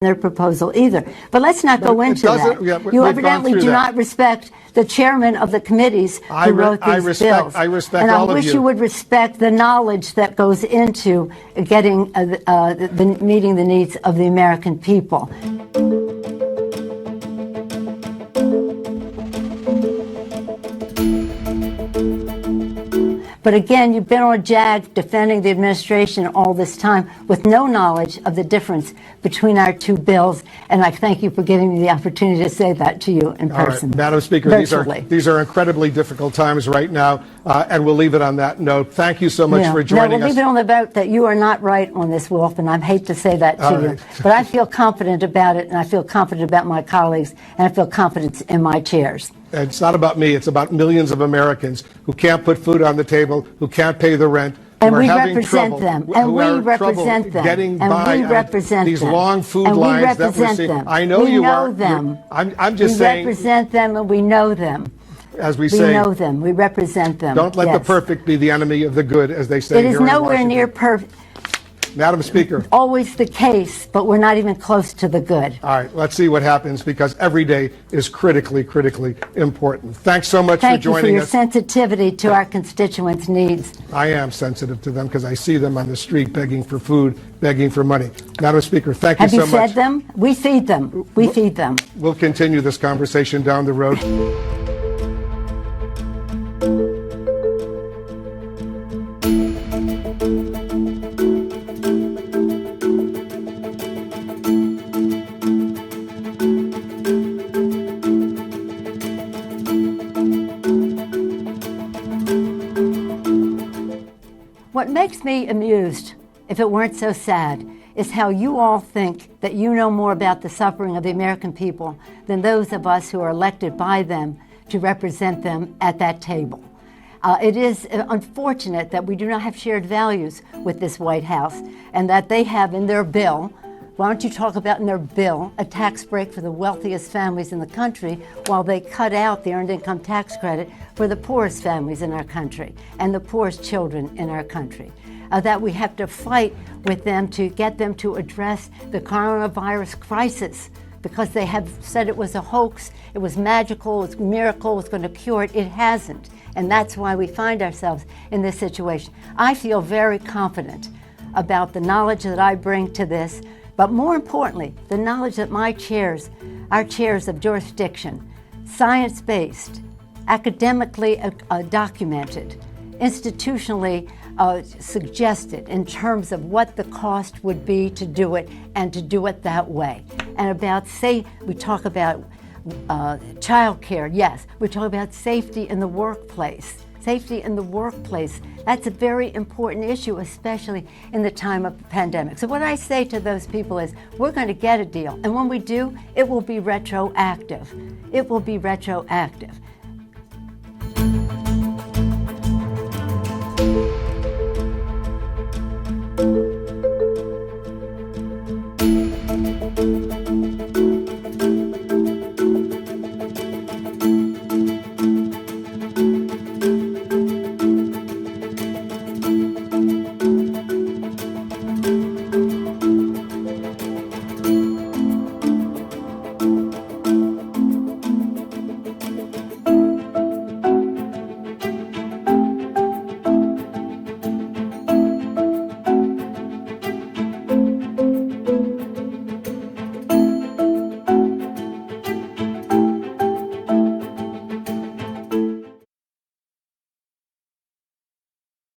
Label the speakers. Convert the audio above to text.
Speaker 1: their proposal either. But let's not go into that.
Speaker 2: Yeah,
Speaker 1: you evidently do not respect the chairman of the committees who wrote these bills.
Speaker 2: I respect
Speaker 1: and
Speaker 2: all of you.
Speaker 1: I wish you would respect the knowledge that goes into getting meeting the needs of the American people. But again, you've been on a jag defending the administration all this time with no knowledge of the difference between our two bills. And I thank you for giving me the opportunity to say that to you in person.
Speaker 2: Right. Madam Speaker, these are incredibly difficult times right now, and we'll leave it on that note. Thank you so much for joining us.
Speaker 1: We'll leave it on the vote that you are not right on this, Wolf, and I hate to say that to you. But I feel confident about it, and I feel confident about my colleagues, and I feel confidence in my chairs.
Speaker 2: It's not about me. It's about millions of Americans who can't put food on the table, who can't pay the rent.
Speaker 1: And we represent them. And we represent them.
Speaker 2: Getting by these long food lines that we're seeing. I know you are.
Speaker 1: We know them.
Speaker 2: I'm just saying.
Speaker 1: We represent them, and we know them.
Speaker 2: As we say,
Speaker 1: we know them. We represent them.
Speaker 2: Don't let the perfect be the enemy of the good, as they say here in Washington.
Speaker 1: It is nowhere near perfect.
Speaker 2: Madam Speaker.
Speaker 1: Always the case, but we're not even close to the good.
Speaker 2: All right, let's see what happens, because every day is critically, critically important. Thanks so much for joining us.
Speaker 1: Thank you for your sensitivity to our constituents' needs.
Speaker 2: I am sensitive to them because I see them on the street begging for food, begging for money. Madam Speaker, thank you so much.
Speaker 1: Have you fed them? We feed them. We feed them.
Speaker 2: We'll continue this conversation down the road.
Speaker 1: What makes me amused, if it weren't so sad, is how you all think that you know more about the suffering of the American people than those of us who are elected by them to represent them at that table. It is unfortunate that we do not have shared values with this White House, and that they have in their bill, why don't you talk about in their bill, a tax break for the wealthiest families in the country, while they cut out the earned income tax credit for the poorest families in our country and the poorest children in our country. That we have to fight with them to get them to address the coronavirus crisis, because they have said it was a hoax, it was magical, it was a miracle, it was going to cure it. It hasn't. And that's why we find ourselves in this situation. I feel very confident about the knowledge that I bring to this, but more importantly, the knowledge that my chairs, our chairs of jurisdiction, science-based, academically documented, institutionally suggested in terms of what the cost would be to do it, and to do it that way. And about, we talk about child care, yes. We talk about safety in the workplace. Safety in the workplace, that's a very important issue, especially in the time of the pandemic. So what I say to those people is, we're going to get a deal. And when we do, it will be retroactive. It will be retroactive.